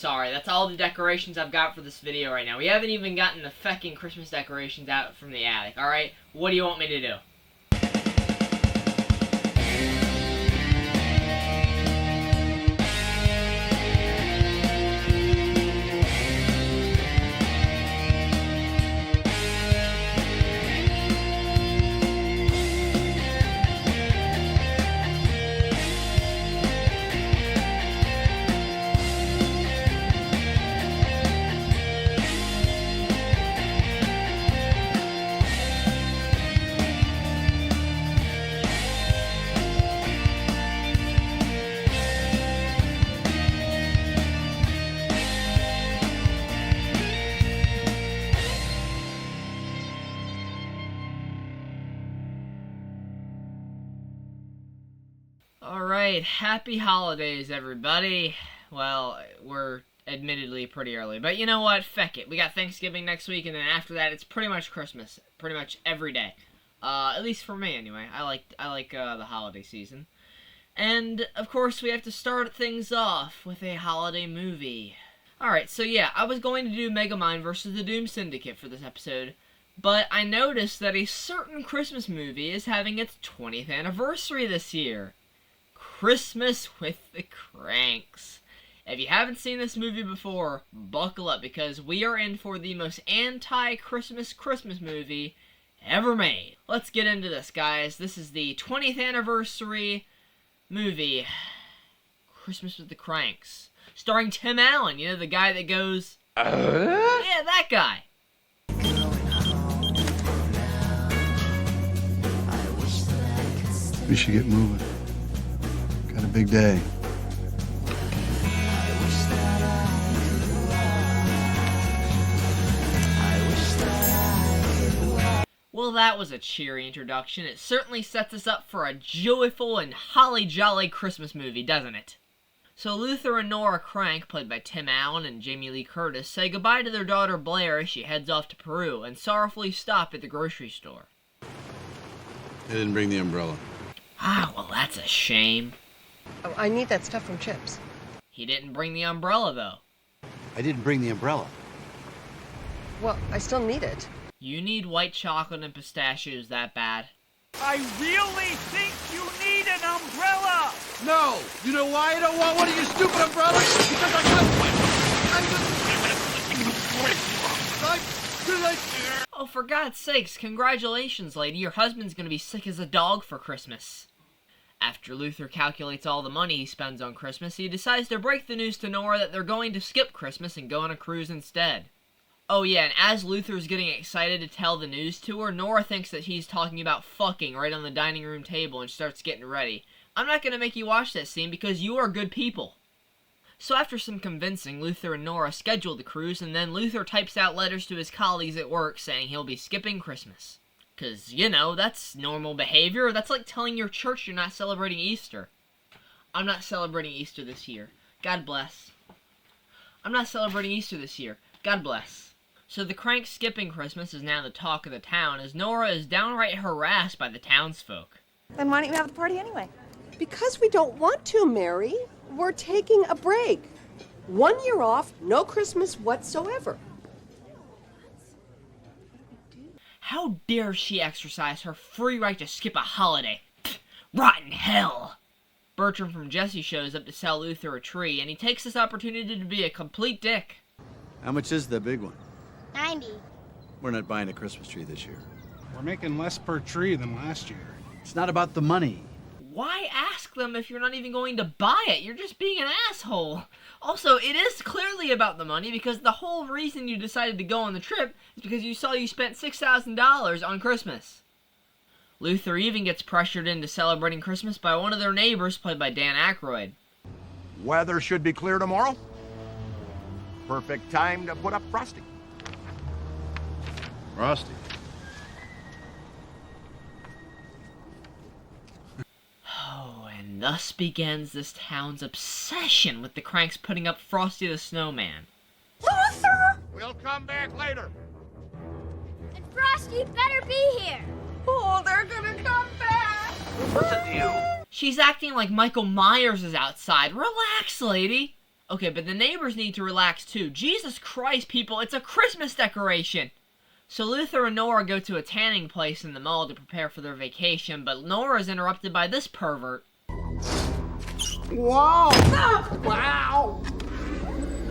Sorry, that's all the decorations I've got for this video right now. We haven't even gotten the feckin' Christmas decorations out from the attic, alright? What do you want me to do? Alright, happy holidays, everybody. Well, we're admittedly pretty early, but you know what? Feck it. We got Thanksgiving next week, and then after that, it's pretty much Christmas. Pretty much every day. At least for me, anyway. I like the holiday season. And, of course, we have to start things off with a holiday movie. Alright, so yeah, I was going to do Megamind vs. the Doom Syndicate for this episode, but I noticed that a certain Christmas movie is having its 20th anniversary this year. Christmas with the Kranks. If you haven't seen this movie before, buckle up, because we are in for the most anti-Christmas Christmas movie ever made. Let's get into this, guys. This is the 20th anniversary movie, Christmas with the Kranks, starring Tim Allen, you know, the guy that goes, yeah, that guy. We should get moving. Got a big day. Well, that was a cheery introduction. It certainly sets us up for a joyful and holly jolly Christmas movie, doesn't it? So Luther and Nora Krank, played by Tim Allen and Jamie Lee Curtis, say goodbye to their daughter Blair as she heads off to Peru and sorrowfully stop at the grocery store. They didn't bring the umbrella. Ah, well, that's a shame. Oh, I need that stuff from Chips. He didn't bring the umbrella, though. I didn't bring the umbrella. Well, I still need it. You need white chocolate and pistachios that bad? I really think you need an umbrella! No! You know why I don't want one of your stupid umbrellas? Because I got one! Oh, for God's sakes, congratulations, lady. Your husband's gonna be sick as a dog for Christmas. After Luther calculates all the money he spends on Christmas, he decides to break the news to Nora that they're going to skip Christmas and go on a cruise instead. Oh yeah, and as Luther's getting excited to tell the news to her, Nora thinks that he's talking about fucking right on the dining room table and starts getting ready. I'm not going to make you watch that scene because you are good people. So after some convincing, Luther and Nora schedule the cruise, and then Luther types out letters to his colleagues at work saying he'll be skipping Christmas. 'Cause, you know, that's normal behavior. That's like telling your church you're not celebrating Easter. I'm not celebrating Easter this year. God bless. I'm not celebrating Easter this year. God bless. So the Kranks skipping Christmas is now the talk of the town, as Nora is downright harassed by the townsfolk. Then why don't you have the party anyway? Because we don't want to, Mary. We're taking a break. 1 year off, no Christmas whatsoever. How dare she exercise her free right to skip a holiday? Pfft, rotten hell! Bertram from Jesse shows up to sell Luther a tree, and he takes this opportunity to be a complete dick. How much is the big one? 90. We're not buying a Christmas tree this year. We're making less per tree than last year. It's not about the money. Why ask them if you're not even going to buy it? You're just being an asshole. Also, it is clearly about the money, because the whole reason you decided to go on the trip is because you saw you spent $6,000 on Christmas. Luther even gets pressured into celebrating Christmas by one of their neighbors, played by Dan Aykroyd. Weather should be clear tomorrow. Perfect time to put up frosting. Frosty. Oh, and thus begins this town's obsession with the Kranks putting up Frosty the Snowman. Luther! We'll come back later. And Frosty better be here. Oh, they're gonna come back! Listen to you. She's acting like Michael Myers is outside. Relax, lady. Okay, but the neighbors need to relax too. Jesus Christ, people, it's a Christmas decoration! So Luther and Nora go to a tanning place in the mall to prepare for their vacation, but Nora is interrupted by this pervert. Whoa! Wow!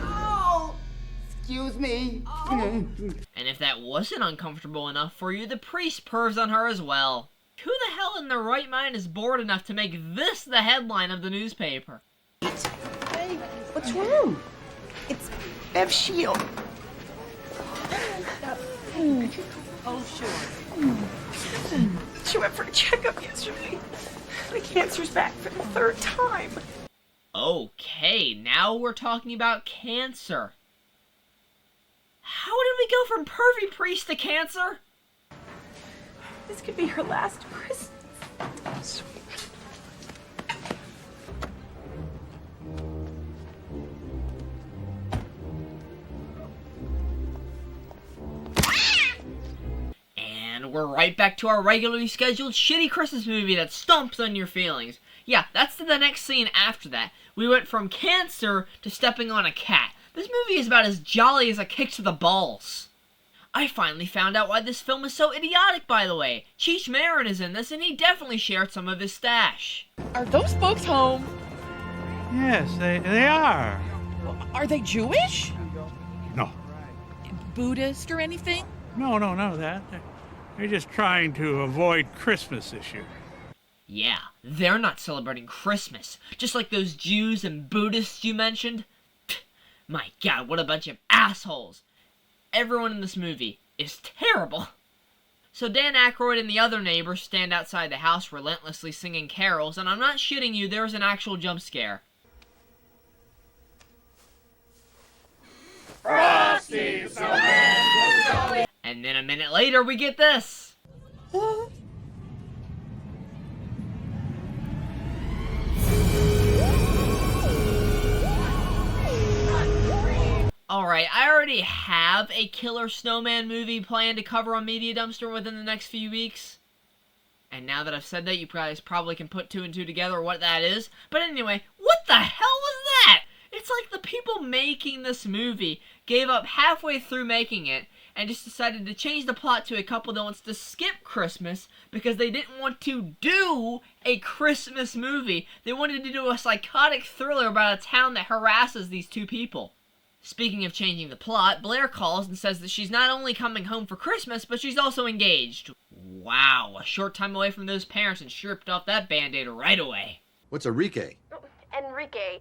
Oh! Excuse me. And if that wasn't uncomfortable enough for you, the priest pervs on her as well. Who the hell in their right mind is bored enough to make this the headline of the newspaper? Hey, what's wrong? It's Bev Shield. Oh, sure. She went for a checkup yesterday. The cancer's back for the 3rd time. Okay, now we're talking about cancer. How did we go from pervy priest to cancer? This could be her last Christmas. And we're right back to our regularly scheduled shitty Christmas movie that stomps on your feelings. Yeah, that's the next scene after that. We went from cancer to stepping on a cat. This movie is about as jolly as a kick to the balls. I finally found out why this film is so idiotic, by the way. Cheech Marin is in this, and he definitely shared some of his stash. Are those folks home? Yes, they are. Are they Jewish? No. Buddhist or anything? No, none of that. They're just trying to avoid Christmas this year. Yeah, they're not celebrating Christmas, just like those Jews and Buddhists you mentioned. Pfft, my god, what a bunch of assholes. Everyone in this movie is terrible. So Dan Aykroyd and the other neighbors stand outside the house relentlessly singing carols, and I'm not shitting you, there's an actual jump scare. Frosty, so red. And then a minute later, we get this. Alright, I already have a killer snowman movie planned to cover on Media Dumpster within the next few weeks. And now that I've said that, you guys probably can put 2 and 2 together what that is. But anyway, what the hell was that? It's like the people making this movie gave up halfway through making it and just decided to change the plot to a couple that wants to skip Christmas because they didn't want to do a Christmas movie. They wanted to do a psychotic thriller about a town that harasses these 2 people. Speaking of changing the plot, Blair calls and says that she's not only coming home for Christmas, but she's also engaged. Wow, a short time away from those parents and she ripped off that Band-Aid right away. What's Enrique? Enrique.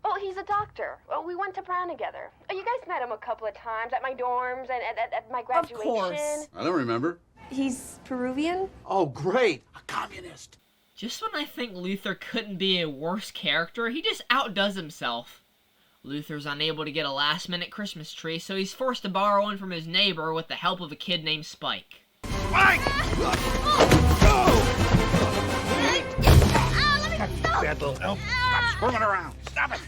Oh, he's a doctor. Well, we went to Brown together. Oh, you guys met him a couple of times at my dorms and at my graduation. Of course. I don't remember. He's Peruvian? Oh, great. A communist. Just when I think Luther couldn't be a worse character, he just outdoes himself. Luther's unable to get a last-minute Christmas tree, so he's forced to borrow one from his neighbor with the help of a kid named Spike. Spike! Bad little elf. Stop squirming around. Stop it.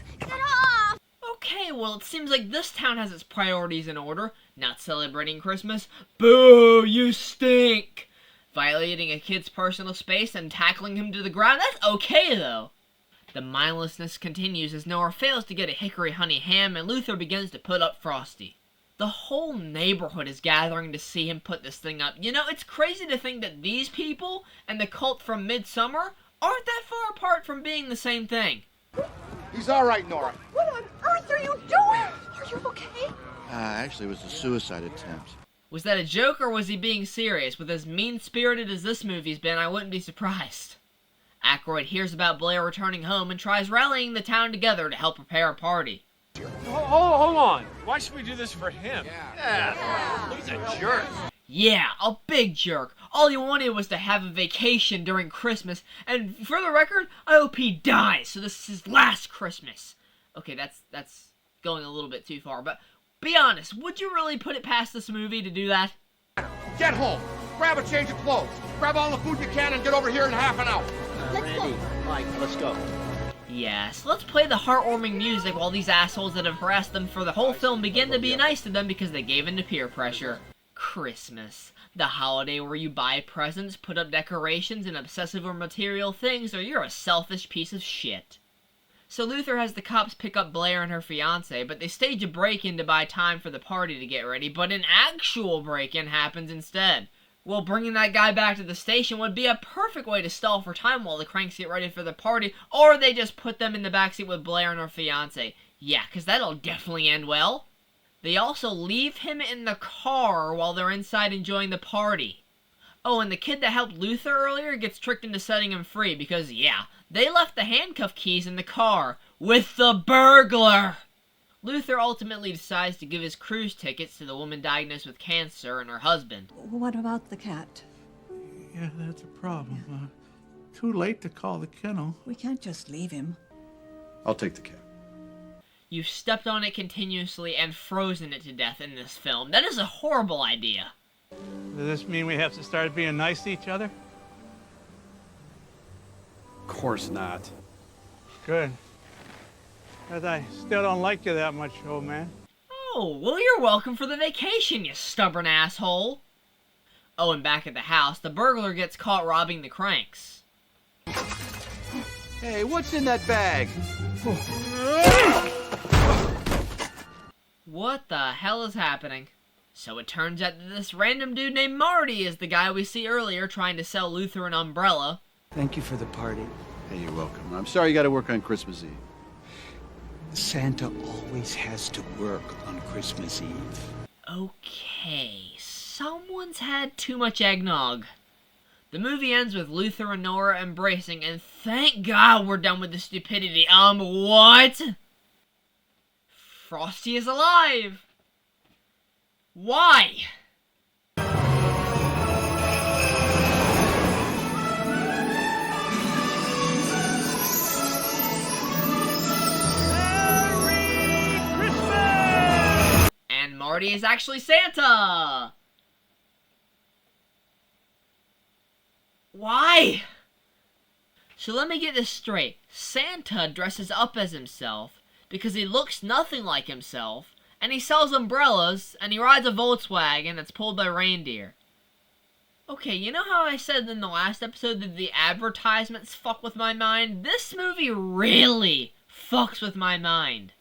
Okay, well, it seems like this town has its priorities in order. Not celebrating Christmas. Boo, you stink! Violating a kid's personal space and tackling him to the ground, that's okay, though. The mindlessness continues as Nora fails to get a hickory honey ham and Luther begins to put up Frosty. The whole neighborhood is gathering to see him put this thing up. You know, it's crazy to think that these people and the cult from Midsummer aren't that far apart from being the same thing. He's all right, Nora. What on earth are you doing? Are you okay? Actually, it was a suicide attempt. Was that a joke or was he being serious? With as mean-spirited as this movie's been, I wouldn't be surprised. Aykroyd hears about Blair returning home and tries rallying the town together to help prepare a party. Hold on. Why should we do this for him? Yeah. He's a jerk. Yeah, a big jerk. All he wanted was to have a vacation during Christmas, and for the record, I hope he dies, so this is his last Christmas. Okay, that's going a little bit too far, but be honest, would you really put it past this movie to do that? Get home. Grab a change of clothes. Grab all the food you can and get over here in half an hour. Randy, Mike, let's go. Yes, let's play the heartwarming music while these assholes that have harassed them for the whole film begin to be nice to them because they gave in to peer pressure. Christmas. The holiday where you buy presents, put up decorations, and obsessive or material things, or you're a selfish piece of shit. So Luther has the cops pick up Blair and her fiancé, but they stage a break-in to buy time for the party to get ready, but an actual break-in happens instead. Well, bringing that guy back to the station would be a perfect way to stall for time while the Kranks get ready for the party, or they just put them in the backseat with Blair and her fiancé. Yeah, because that'll definitely end well. They also leave him in the car while they're inside enjoying the party. Oh, and the kid that helped Luther earlier gets tricked into setting him free because, yeah, they left the handcuff keys in the car with the burglar. Luther ultimately decides to give his cruise tickets to the woman diagnosed with cancer and her husband. What about the cat? Yeah, that's a problem. Too late to call the kennel. We can't just leave him. I'll take the cat. You've stepped on it continuously and frozen it to death in this film. That is a horrible idea. Does this mean we have to start being nice to each other? Of course not. Good. Because I still don't like you that much, old man. Oh, well, you're welcome for the vacation, you stubborn asshole. Oh, and back at the house, the burglar gets caught robbing the Kranks. Hey, what's in that bag? What the hell is happening? So it turns out that this random dude named Marty is the guy we see earlier trying to sell Luther an umbrella. Thank you for the party. Hey, you're welcome. I'm sorry you got to work on Christmas Eve. Santa always has to work on Christmas Eve. Okay, someone's had too much eggnog. The movie ends with Luther and Nora embracing, and thank God we're done with the stupidity. What? Frosty is alive! Why? And Marty is actually Santa! Why? So let me get this straight. Santa dresses up as himself because he looks nothing like himself, and he sells umbrellas, and he rides a Volkswagen that's pulled by reindeer. Okay, you know how I said in the last episode that the advertisements fuck with my mind? This movie really fucks with my mind.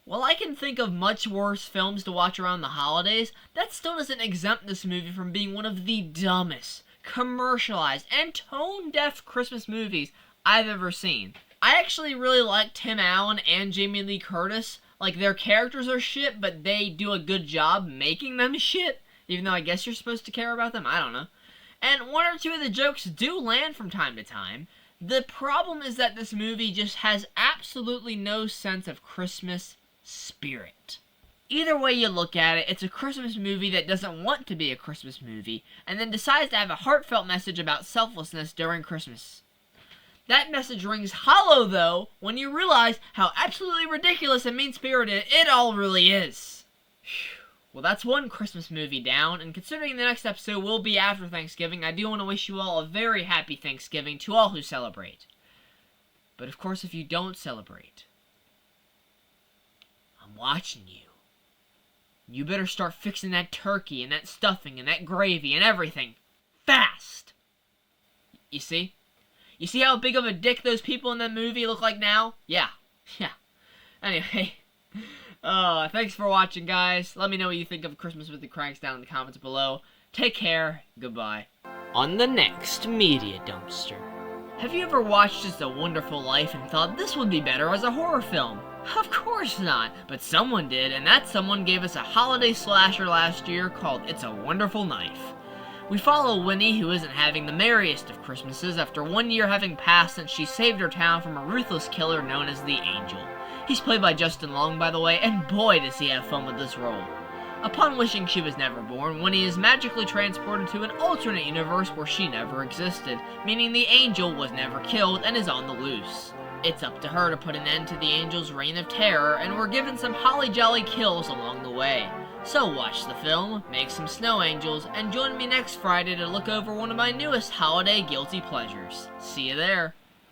While I can think of much worse films to watch around the holidays, that still doesn't exempt this movie from being one of the dumbest, commercialized, and tone-deaf Christmas movies I've ever seen. I actually really like Tim Allen and Jamie Lee Curtis. Like, their characters are shit, but they do a good job making them shit, even though I guess you're supposed to care about them, I don't know. And one or two of the jokes do land from time to time. The problem is that this movie just has absolutely no sense of Christmas spirit. Either way you look at it, it's a Christmas movie that doesn't want to be a Christmas movie, and then decides to have a heartfelt message about selflessness during Christmas. That message rings hollow, though, when you realize how absolutely ridiculous and mean-spirited it all really is. Well, that's one Christmas movie down, and considering the next episode will be after Thanksgiving, I do want to wish you all a very happy Thanksgiving to all who celebrate. But of course, if you don't celebrate, I'm watching you. You better start fixing that turkey and that stuffing and that gravy and everything fast. You see? You see how big of a dick those people in that movie look like now? Yeah. Anyway, thanks for watching, guys. Let me know what you think of Christmas with the Kranks down in the comments below. Take care. Goodbye. On the next Media Dumpster. Have you ever watched It's a Wonderful Life and thought this would be better as a horror film? Of course not, but someone did, and that someone gave us a holiday slasher last year called It's a Wonderful Knife. We follow Winnie, who isn't having the merriest of Christmases after 1 year having passed since she saved her town from a ruthless killer known as the Angel. He's played by Justin Long, by the way, and boy does he have fun with this role. Upon wishing she was never born, Winnie is magically transported to an alternate universe where she never existed, meaning the Angel was never killed and is on the loose. It's up to her to put an end to the Angel's reign of terror, and we're given some holly jolly kills along the way. So watch the film, make some snow angels, and join me next Friday to look over one of my newest holiday guilty pleasures. See you there.